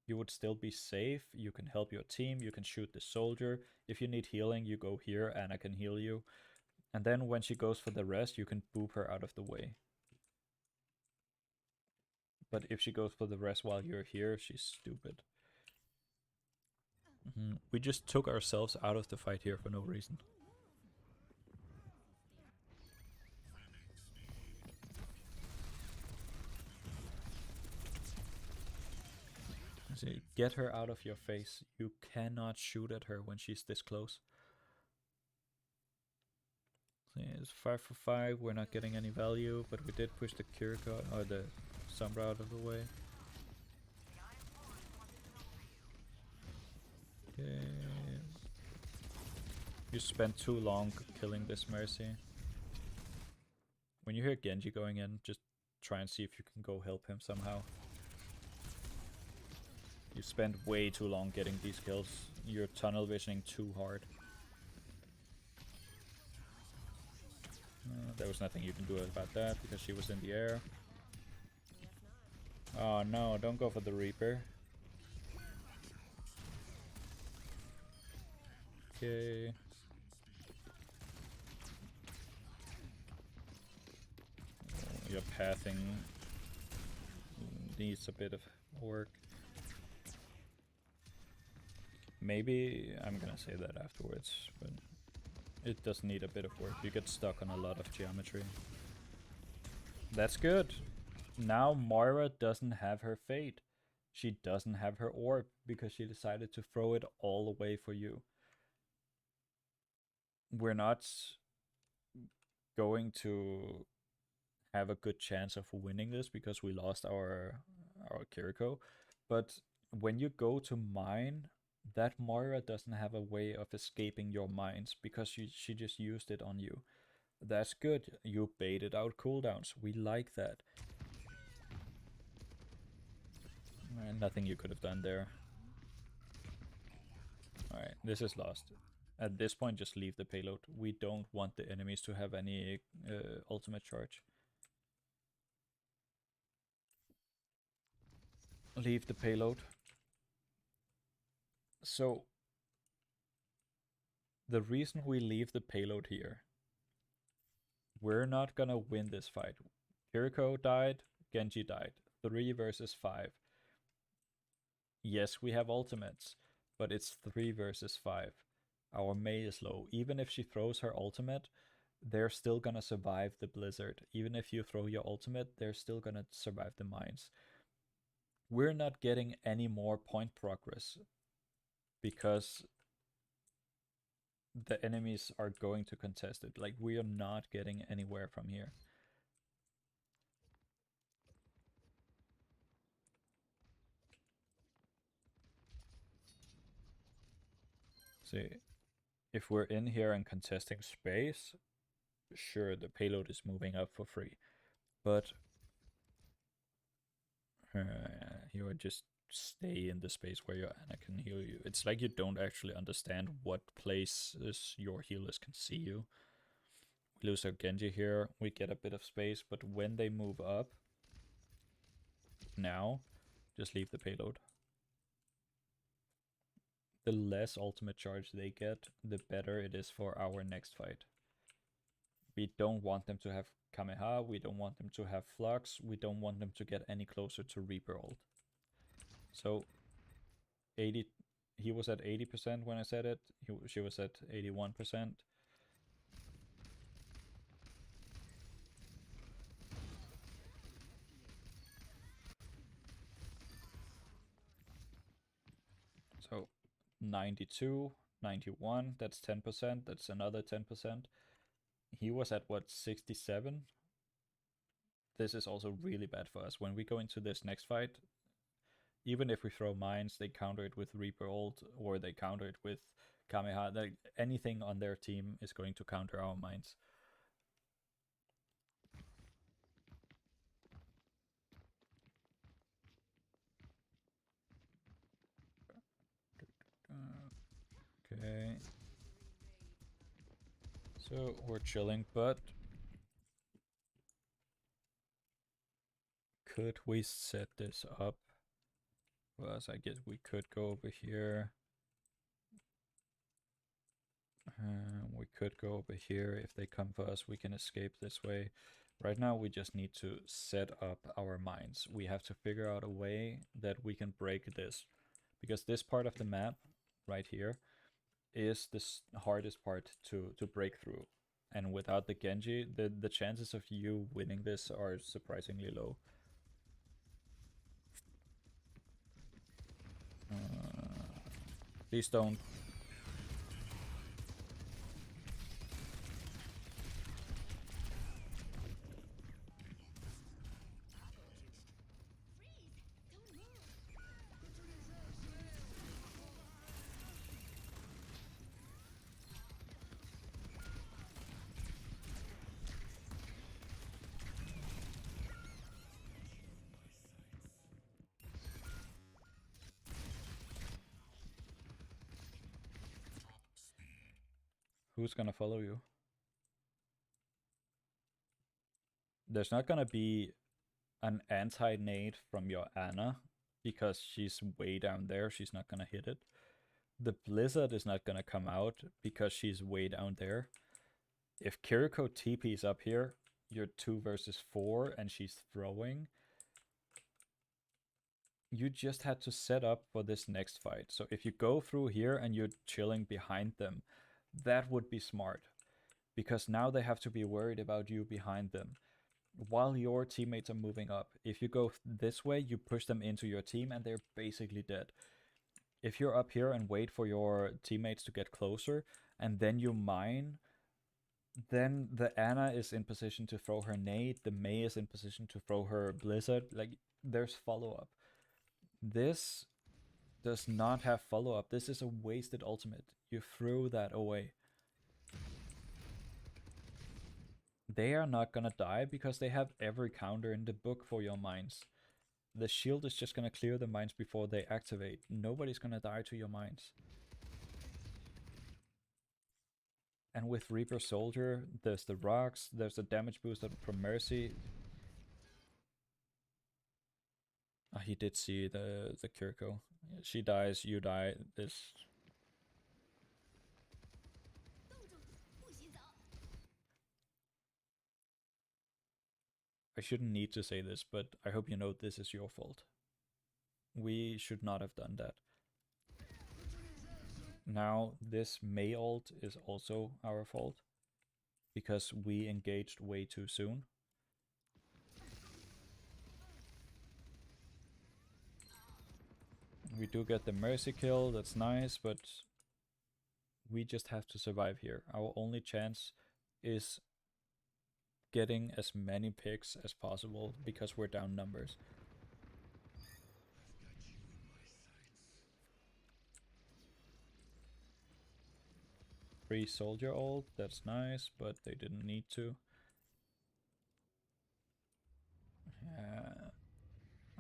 you would still be safe. You can help your team, you can shoot the soldier. If you need healing, you go here, Anna can heal you. And then when she goes for the rest, you can boop her out of the way. But if she goes for the rest while you're here, she's stupid. We just took ourselves out of the fight here for no reason. See, get her out of your face. You cannot shoot at her when she's this close. See, it's 5 for 5. We're not getting any value, but we did push the Kirika or the Sombra out of the way. Okay. You spent too long killing this Mercy. When you hear Genji going in, just try and see if you can go help him somehow. You spent way too long getting these kills. You're tunnel visioning too hard. There was nothing you can do about that because she was in the air. Oh no, don't go for the Reaper. Okay. Your pathing needs a bit of work. Maybe I'm gonna say that afterwards, but it does need a bit of work. You get stuck on a lot of geometry. That's good. Now Moira doesn't have her fate. She doesn't have her orb because she decided to throw it all away for you. We're not going to have a good chance of winning this because we lost our Kiriko. But when you go to mine, that Moira doesn't have a way of escaping your mines because she just used it on you. That's good. You baited out cooldowns. We like that. Nothing you could have done there. Alright, this is lost. At this point, just leave the payload. We don't want the enemies to have any ultimate charge. Leave the payload. So, the reason we leave the payload here, we're not gonna win this fight. Kiriko died, Genji died. 3 versus 5. Yes, we have ultimates, but it's 3 versus 5. Our Mei is low. Even if she throws her ultimate, they're still gonna survive the blizzard. Even if you throw your ultimate, they're still gonna survive the mines. We're not getting any more point progress because the enemies are going to contest it. Like, we are not getting anywhere from here. See, if we're in here and contesting space, sure, the payload is moving up for free. But you would just stay in the space where your Ana can heal you. It's like you don't actually understand what places your healers can see you. We lose our Genji here, we get a bit of space, but when they move up, now, just leave the payload. The less ultimate charge they get, the better it is for our next fight. We don't want them to have Kameha, we don't want them to have Flux, we don't want them to get any closer to Reaper ult. So 80, he was at 80% when I said it, she was at 81%. So 92, 91, that's 10%, that's another 10%. He was at what, 67? This is also really bad for us. When we go into this next fight, even if we throw mines, they counter it with Reaper ult, or they counter it with Kameha. Like, anything on their team is going to counter our mines. Okay. So we're chilling, but could we set this up? Well, I guess we could go over here. We could go over here. If they come for us, we can escape this way. Right now, we just need to set up our mines. We have to figure out a way that we can break this. Because this part of the map, right here, is the hardest part to break through. And without the Genji, the chances of you winning this are surprisingly low. Please don't. Who's gonna follow you? There's not gonna be an anti-nade from your Ana because she's way down there. She's not gonna hit it. The Blizzard is not gonna come out because she's way down there. If Kiriko TP's up here, you're 2 versus 4 and she's throwing, you just had to set up for this next fight. So if you go through here and you're chilling behind them, that would be smart. Because now they have to be worried about you behind them while your teammates are moving up. If you go this way, you push them into your team and they're basically dead. If you're up here and wait for your teammates to get closer and then you mine, then the Anna is in position to throw her nade, the Mei is in position to throw her blizzard. Like, there's follow-up. This does not have follow-up. This is a wasted ultimate. You threw that away. They are not gonna die because they have every counter in the book for your mines. The shield is just gonna clear the mines before they activate. Nobody's gonna die to your mines. And with Reaper Soldier, there's the rocks, there's the damage boost from Mercy. Oh, he did see the Kiriko. She dies, you die. This. I shouldn't need to say this, but I hope you know this is your fault. We should not have done that. Now, this Mei ult is also our fault because we engaged way too soon. We do get the Mercy kill, that's nice, but we just have to survive here. Our only chance is getting as many picks as possible because we're down numbers. Free soldier ult, that's nice, but they didn't need to.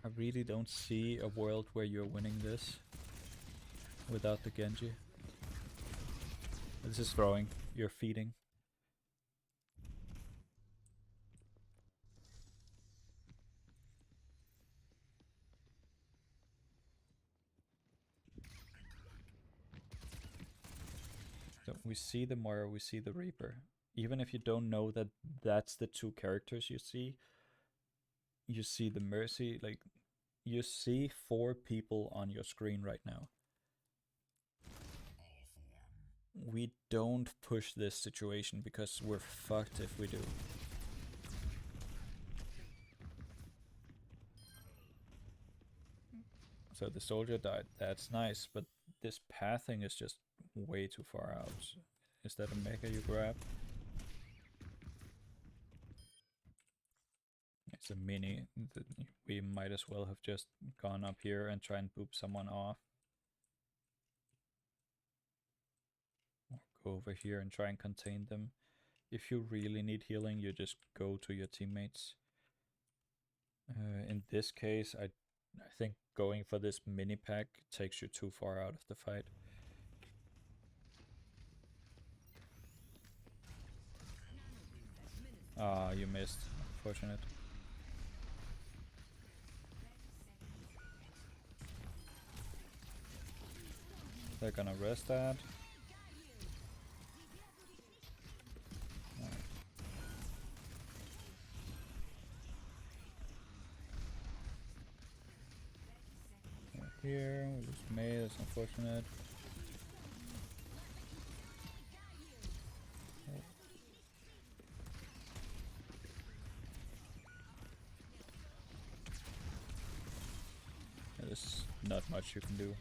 I really don't see a world where you're winning this without the Genji. This is throwing, you're feeding. So we see the Moira, we see the Reaper. Even if you don't know that that's the two characters you see the Mercy, like, you see 4 people on your screen right now. We don't push this situation because we're fucked if we do. So the soldier died, that's nice, but this pathing is just way too far out. Is that a mecha you grab? It's a mini. We might as well have just gone up here and try and boop someone off. Or go over here and try and contain them. If you really need healing, you just go to your teammates. In this case, I think going for this mini pack takes you too far out of the fight. Ah, you missed. Unfortunate. They're gonna rest that. Here, we just made, that's unfortunate. There's not much you can do.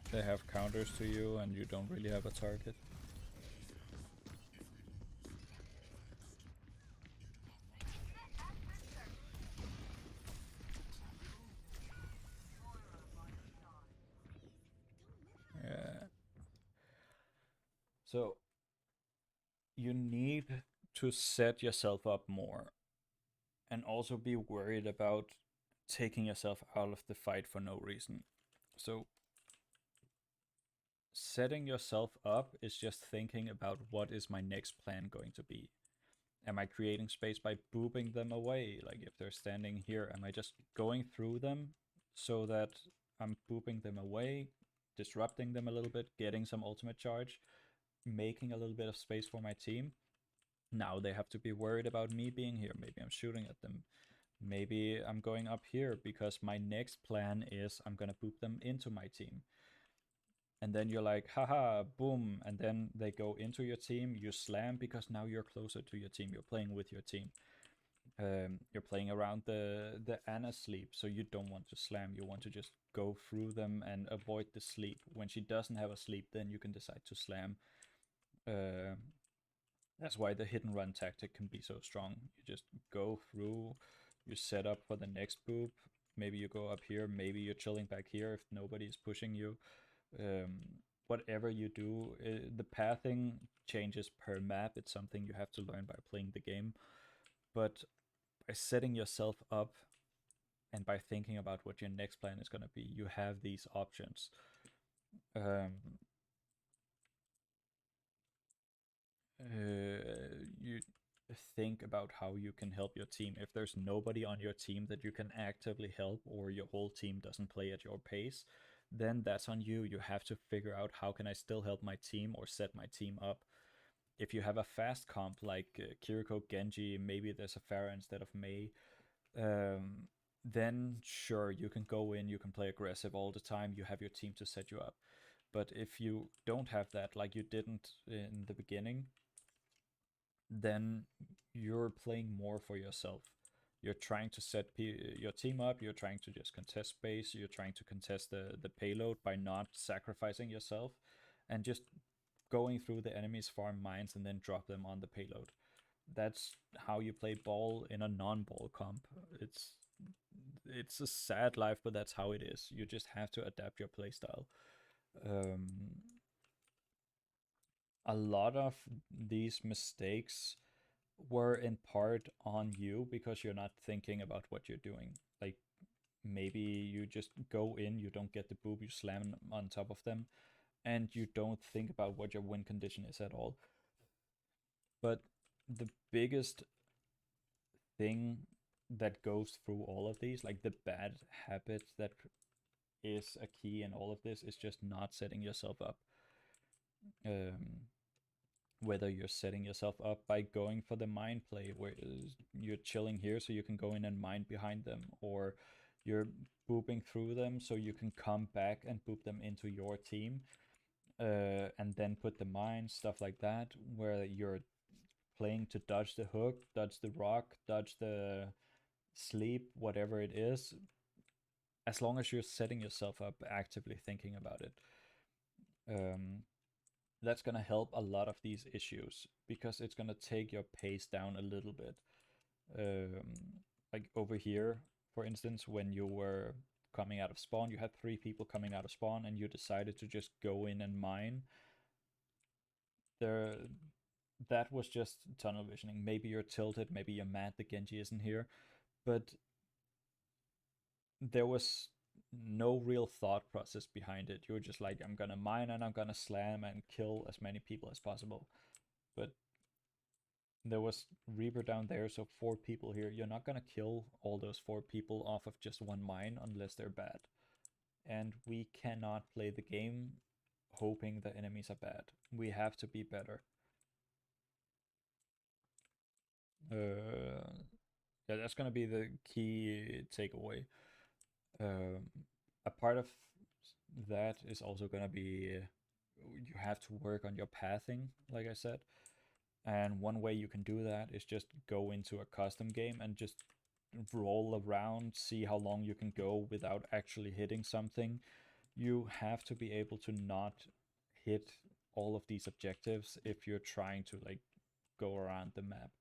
They have counters to you and you don't really have a target. Yeah. So you need to set yourself up more and also be worried about taking yourself out of the fight for no reason. So setting yourself up is just thinking about what is my next plan going to be. Am I creating space by booping them away? Like if they're standing here, am I just going through them so that I'm booping them away, disrupting them a little bit, getting some ultimate charge, making a little bit of space for my team? Now they have to be worried about me being here. Maybe I'm shooting at them. Maybe I'm going up here because my next plan is I'm gonna boop them into my team. And then you're like, haha, boom. And then they go into your team, you slam because now you're closer to your team. You're playing with your team. You're playing around the Anna sleep, so you don't want to slam. You want to just go through them and avoid the sleep. When she doesn't have a sleep, then you can decide to slam. Uh, that's why the hit and run tactic can be so strong. You just go through, you set up for the next boop. Maybe you go up here, maybe you're chilling back here if nobody is pushing you. Whatever you do, the pathing changes per map. It's something you have to learn by playing the game. But by setting yourself up and by thinking about what your next plan is going to be, you have these options. You think about how you can help your team. If there's nobody on your team that you can actively help, or your whole team doesn't play at your pace, then that's on you. You have to figure out how can I still help my team or set my team up. If you have a fast comp like Kiriko, Genji, maybe there's a Pharah instead of Mei, then sure, you can go in, you can play aggressive all the time, you have your team to set you up. But if you don't have that, like you didn't in the beginning, then you're playing more for yourself. You're trying to set your team up, you're trying to just contest space, you're trying to contest the payload by not sacrificing yourself and just going through the enemy's farm mines and then drop them on the payload. That's how you play ball in a non-ball comp. It's a sad life, but that's how it is. You just have to adapt your playstyle. Um, a lot of these mistakes were in part on you because you're not thinking about what you're doing. Like maybe you just go in, you don't get the boob, you slam on top of them, and you don't think about what your win condition is at all. But the biggest thing that goes through all of these, like the bad habit that is a key in all of this, is just not setting yourself up. Um, Whether you're setting yourself up by going for the mine play where you're chilling here so you can go in and mine behind them, or you're booping through them so you can come back and boop them into your team, and then put the mine, stuff like that, where you're playing to dodge the hook, dodge the rock, dodge the sleep, whatever it is, as long as you're setting yourself up, actively thinking about it. Um, that's going to help a lot of these issues because it's going to take your pace down a little bit. Like over here, for instance, when you were coming out of spawn, you had 3 people coming out of spawn and you decided to just go in and mine. There, that was just tunnel visioning. Maybe you're tilted, maybe you're mad the Genji isn't here, but there was no real thought process behind it. You were just like, I'm gonna mine and I'm gonna slam and kill as many people as possible. But there was Reaper down there, so 4 people here. You're not gonna kill all those 4 people off of just one mine unless they're bad. And we cannot play the game hoping the enemies are bad. We have to be better. Uh, yeah, that's gonna be the key takeaway. Um, a part of that is also gonna be you have to work on your pathing, like I said. And one way you can do that is just go into a custom game and just roll around, see how long you can go without actually hitting something. You have to be able to not hit all of these objectives if you're trying to like go around the map.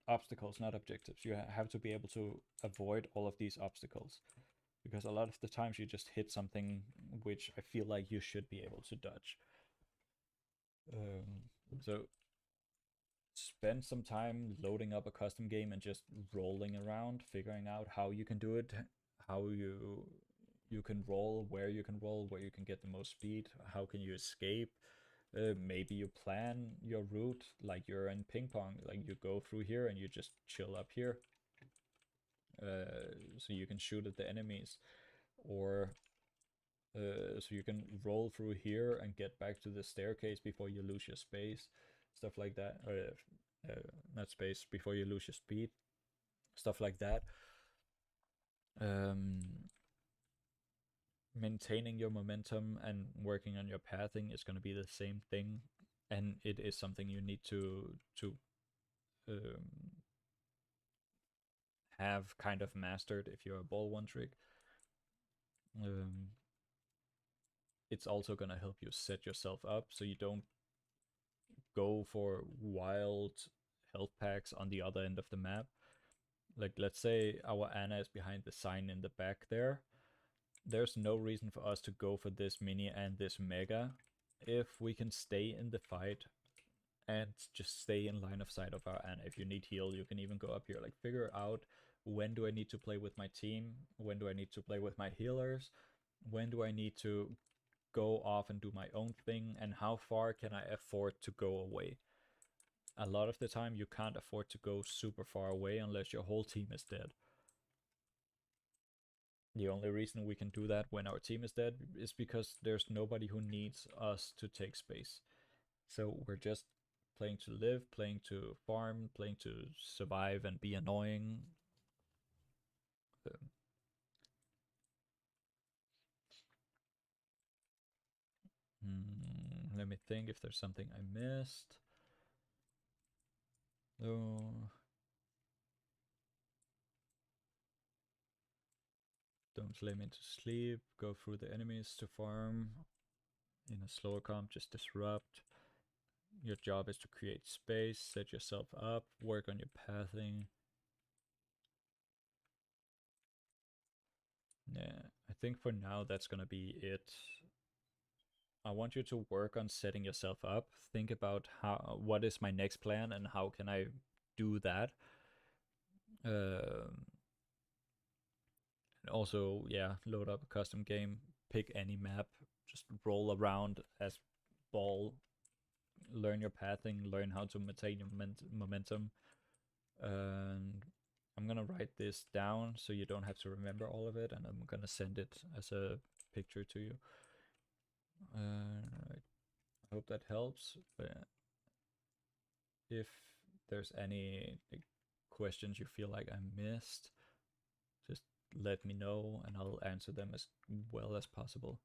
Obstacles, not objectives. You have to be able to avoid all of these obstacles because a lot of the times you just hit something which I feel like you should be able to dodge. So spend some time loading up a custom game and just rolling around, figuring out how you can do it, how you can roll, where you can roll, where you can get the most speed, how can you escape. Maybe you plan your route like you're in ping pong, like you go through here and you just chill up here, so you can shoot at the enemies, or So you can roll through here and get back to the staircase before you lose your space, stuff like that. Or not space, before you lose your speed, stuff like that. Um, Maintaining your momentum and working on your pathing is going to be the same thing, and it is something you need to um, have kind of mastered if you're a ball one trick. Um, it's also going to help you set yourself up so you don't go for wild health packs on the other end of the map. Like, let's say our Anna is behind the sign in the back there. There's no reason for us to go for this mini and this mega if we can stay in the fight and just stay in line of sight of our Anna. If you need heal, you can even go up here. Like, figure out, when do I need to play with my team? When do I need to play with my healers? When do I need to go off and do my own thing? And how far can I afford to go away? A lot of the time, you can't afford to go super far away unless your whole team is dead. The only reason we can do that when our team is dead is because there's nobody who needs us to take space. So we're just playing to live, playing to farm, playing to survive and be annoying. Um, Let me think if there's something I missed. Oh, don't lay me to sleep. Go through the enemies to farm. In a slower comp, just disrupt. Your job is to create space, set yourself up, work on your pathing. Yeah, I think for now that's gonna be it. I want you to work on setting yourself up. Think about what is my next plan and how can I do that. And also, yeah, load up a custom game, pick any map, just roll around as ball, learn your pathing, learn how to maintain your momentum. And I'm gonna write this down so you don't have to remember all of it, and I'm gonna send it as a picture to you. I hope that helps. But if there's any questions you feel like I missed, just let me know and I'll answer them as well as possible.